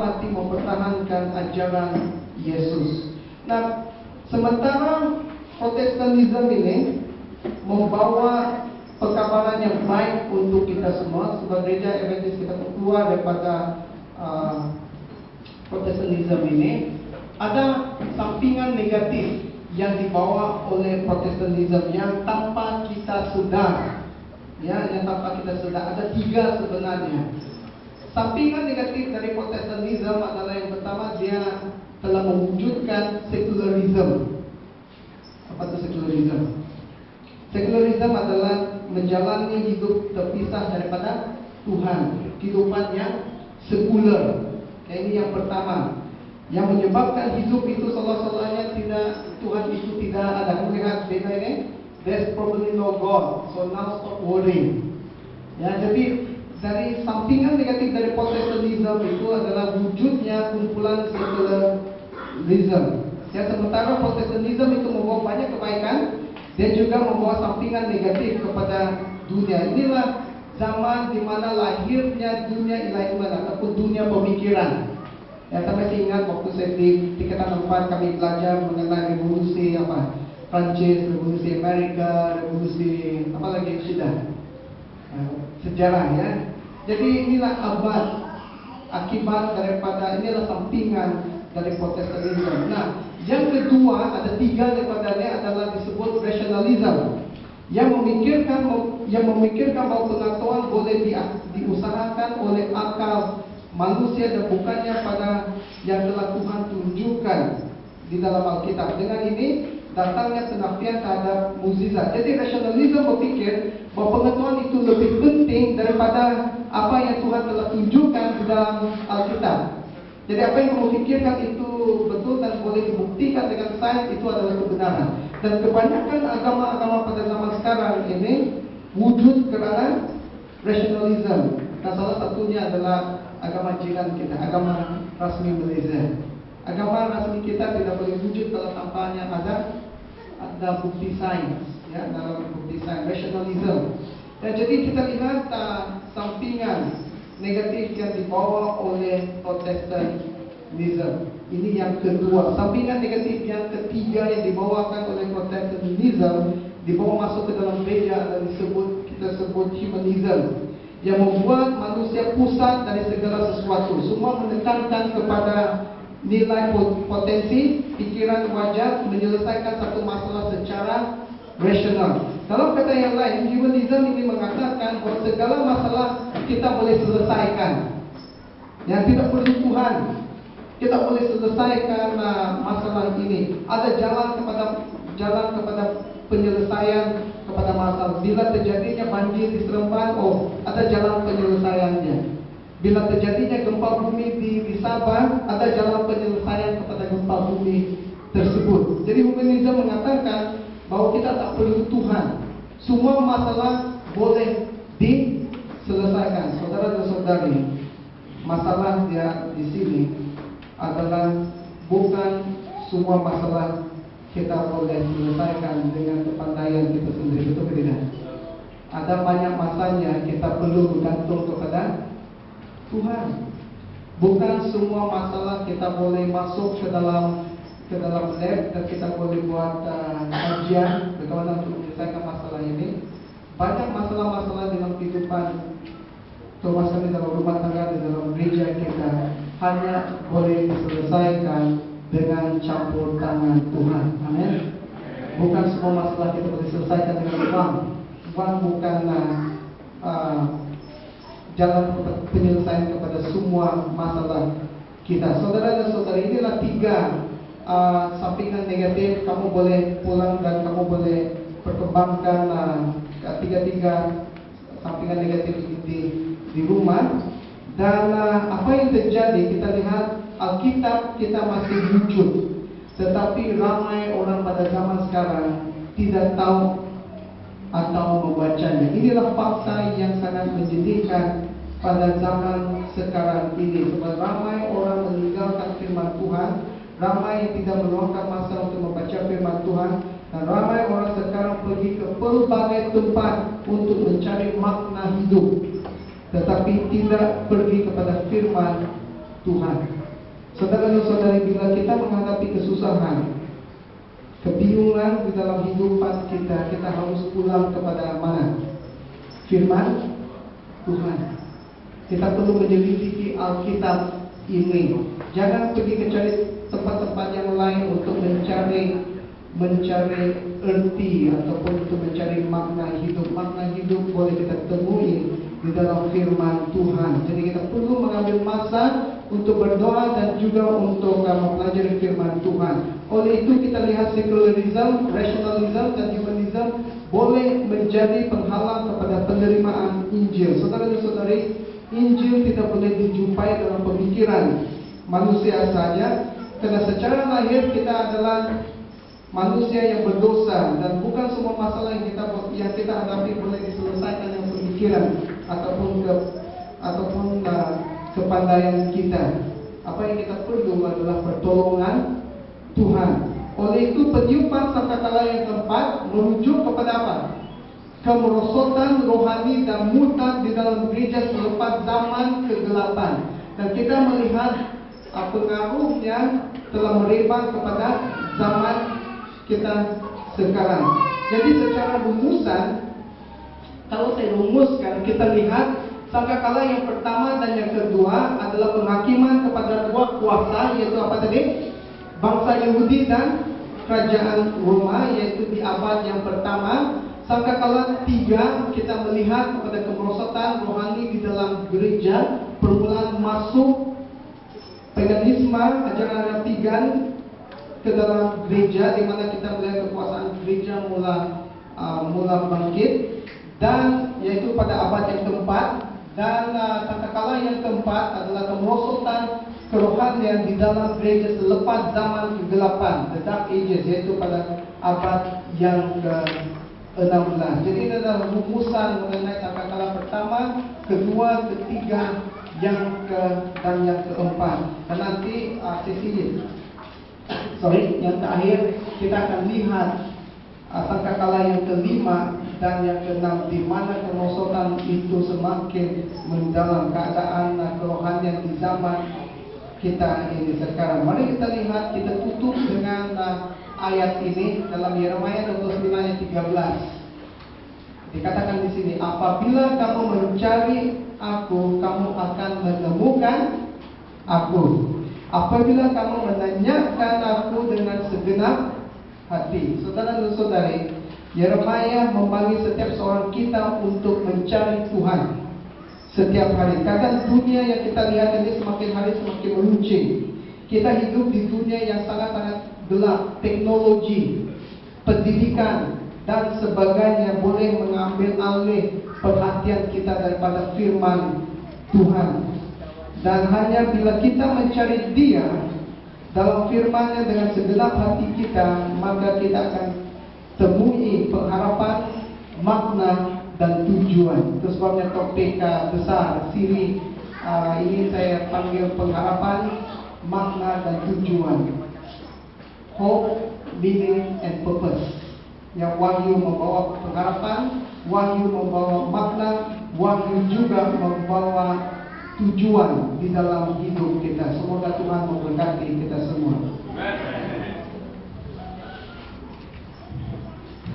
hati mempertahankan ajaran Yesus. Nah, sementara Protestanisme ini membawa pekabaran yang baik untuk kita semua, sebagai gereja Adventist kita keluar daripada Protestanisme ini, ada sampingan negatif yang dibawa oleh Protestanisme yang tanpa kita sedar. Yang tanpa kita sedar, ada 3 sebenarnya. Sampingan negatif dari Protestanisme adalah yang pertama, dia telah mewujudkan sekularisme. Apa itu sekularisme? Sekularisme adalah menjalani hidup terpisah daripada Tuhan, kehidupan yang sekuler. Ini yang pertama, yang menyebabkan hidup itu seolah-olahnya Tuhan itu tidak ada. Melihat beda ini, there's probably no God, so now stop worrying. Ya, jadi dari sampingan negatif dari Protestanisme itu adalah wujudnya kumpulan sekularisme. Ya, sementara Protestanisme itu membawa banyak kebaikan, dia juga membawa sampingan negatif kepada dunia. Inilah zaman di mana lahirnya dunia ilmuwan ataupun dunia pemikiran. Ya, saya masih ingat waktu saya di tingkatan 4 kami belajar mengenai revolusi Prancis, revolusi Amerika, revolusi apa lagi sudah sejarah ya. Jadi inilah abad akibat daripada, inilah sampingan dari Protestanisme. Nah, yang kedua, ada 3 daripadanya adalah disebut rationalism, yang memikirkan bahwa pengetahuan boleh diusahakan oleh akal manusia dan bukannya pada yang telah Tuhan tunjukkan di dalam Alkitab. Dengan ini datangnya penafian terhadap mukjizat. Jadi rasionalisme berpikir bahwa pengetahuan itu lebih penting daripada apa yang Tuhan telah tunjukkan di dalam Alkitab. Jadi apa yang kamu pikirkan itu betul dan boleh dibuktikan dengan sains, itu adalah kebenaran. Dan kebanyakan agama-agama pada zaman sekarang ini wujud kerana rasionalisme. Dan salah satunya adalah agama jiran kita, agama rasmi Malaysia. Agama rasmi kita tidak boleh wujud kalau tanpanya ada bukti sains, ya, dalam bukti sains, rasionalisme. Dan jadi kita lihat sampingan negatif yang dibawa oleh Protestanisme. Ini yang kedua. Sampingan negatif yang ketiga yang dibawakan oleh Protestanisme dibawa masuk ke dalam gereja dan kita sebut humanism, yang membuat manusia pusat dari segala sesuatu. Semua menekankan kepada nilai potensi, pikiran wajar, menyelesaikan satu masalah secara rasional. Dalam kata yang lain, humanism ini mengatakan bahawa segala masalah kita boleh selesaikan. Yang tidak perlu Tuhan, kita boleh selesaikan masalah ini. Ada jalan kepada penyelesaian kepada masalah. Bila terjadinya banjir di Seremban, ada jalan penyelesaiannya. Bila terjadinya gempa bumi di Sabah, ada jalan penyelesaian kepada gempa bumi tersebut. Jadi humanisme mengatakan bahwa kita tak perlu Tuhan. Semua masalah boleh diselesaikan. Saudara dan saudari, masalah dia di sini adalah bukan semua masalah kita boleh selesaikan dengan kepandaian kita sendiri, betul tidak? Ada banyak masanya kita perlu bergantung kepada Tuhan. Bukan semua masalah kita boleh masuk ke dalam lab dan kita boleh buat kajian bagaimana untuk menyelesaikan masalah ini. Banyak masalah-masalah dalam kehidupan termasuk di dalam rumah tangga, di dalam gereja kita, hanya boleh diselesaikan dengan campur tangan Tuhan. Amin. Bukan semua masalah kita boleh selesaikan dengan uang. Uang bukanlah jalan penyelesaian kepada semua masalah kita. Saudara dan saudari, inilah 3 sampingan negatif. Kamu boleh pulang dan kamu boleh perkembangkan 3 sampingan negatif di rumah. Dan apa yang terjadi, kita lihat Alkitab kita masih wujud, tetapi ramai orang pada zaman sekarang tidak tahu atau membacanya. Inilah fakta yang sangat menyedihkan pada zaman sekarang ini. Sebab ramai orang meninggalkan firman Tuhan, ramai yang tidak meluangkan masa untuk membaca firman Tuhan, dan ramai orang sekarang pergi ke pelbagai tempat untuk mencari makna hidup, tetapi tidak pergi kepada firman Tuhan. Saudara dan saudari, bila kita menghadapi kesusahan, kebingungan di dalam hidupan kita, kita harus pulang kepada mana? Firman Tuhan. Kita perlu menyelidiki Alkitab ini. Jangan pergi ke cari tempat-tempat yang lain untuk mencari erti ataupun untuk mencari makna hidup. Makna hidup boleh kita temui di dalam firman Tuhan. Jadi kita perlu mengambil masa untuk berdoa dan juga untuk mempelajari firman Tuhan. Oleh itu kita lihat secularism, rationalism dan humanism boleh menjadi penghalang kepada penerimaan Injil. Saudara dan saudari, Injil tidak boleh dijumpai dalam pemikiran manusia saja, karena secara lahir kita adalah manusia yang berdosa, dan bukan semua masalah yang kita hadapi boleh diselesaikan dengan pemikiran ataupun kepandaian kita. Apa yang kita perlu adalah pertolongan Tuhan. Oleh itu peniupan sangkakala yang keempat merujuk kepada apa? Kemerosotan rohani dan murtad di dalam gereja selepas zaman kegelapan. Dan kita melihat pengaruhnya telah merebak kepada zaman kita sekarang. Jadi secara rumusan, kalau saya rumuskan, kita lihat sangkakala yang pertama dan yang kedua adalah penghakiman kepada dua kuasa, yaitu apa tadi? Bangsa Yahudi dan kerajaan Roma, yaitu di abad yang pertama. Sangkakala tiga, kita melihat kepada kemerosotan rohani di dalam gereja, permulaan masuk paganisme, ajaran Tigan ke dalam gereja, di mana kita melihat kekuasaan gereja mula bangkit, dan yaitu pada abad yang keempat. Dan sangkakala yang keempat adalah kemerosotan kerohanian di dalam gereja selepas zaman kegelapan, the Dark Ages, yaitu pada abad yang ke-16. Jadi ini adalah rumusan mengenai sangkakala pertama, kedua, ketiga, dan yang keempat. Dan nanti yang terakhir kita akan lihat sangkakala yang kelima dan yang keenam, di mana kemerosotan itu semakin mendalam, keadaan kerohanian di zaman kita ini sekarang. Mari kita lihat, kita tutup dengan ayat ini dalam Yeremia 29 ayat 13. Dikatakan di sini, apabila kamu mencari aku, kamu akan menemukan aku. Apabila kamu menanyakan aku dengan segenap hati. Saudara dan saudari, Yeremia memanggil setiap seorang kita untuk mencari Tuhan setiap hari. Kadang dunia yang kita lihat ini semakin hari semakin meruncing. Kita hidup di dunia yang sangat-sangat gelap. Teknologi, pendidikan, dan sebagainya boleh mengambil alih perhatian kita daripada firman Tuhan. Dan hanya bila kita mencari Dia dalam firman-Nya dengan segenap hati kita, maka kita akan temui pengharapan, makna, dan tujuan. Itu sebabnya topik besar siri ini saya panggil pengharapan, makna, dan tujuan. Hope, meaning, and purpose. Yang wahyu membawa pengharapan, wahyu membawa makna, wahyu juga membawa tujuan di dalam hidup kita. Semoga Tuhan memberkati kita semua.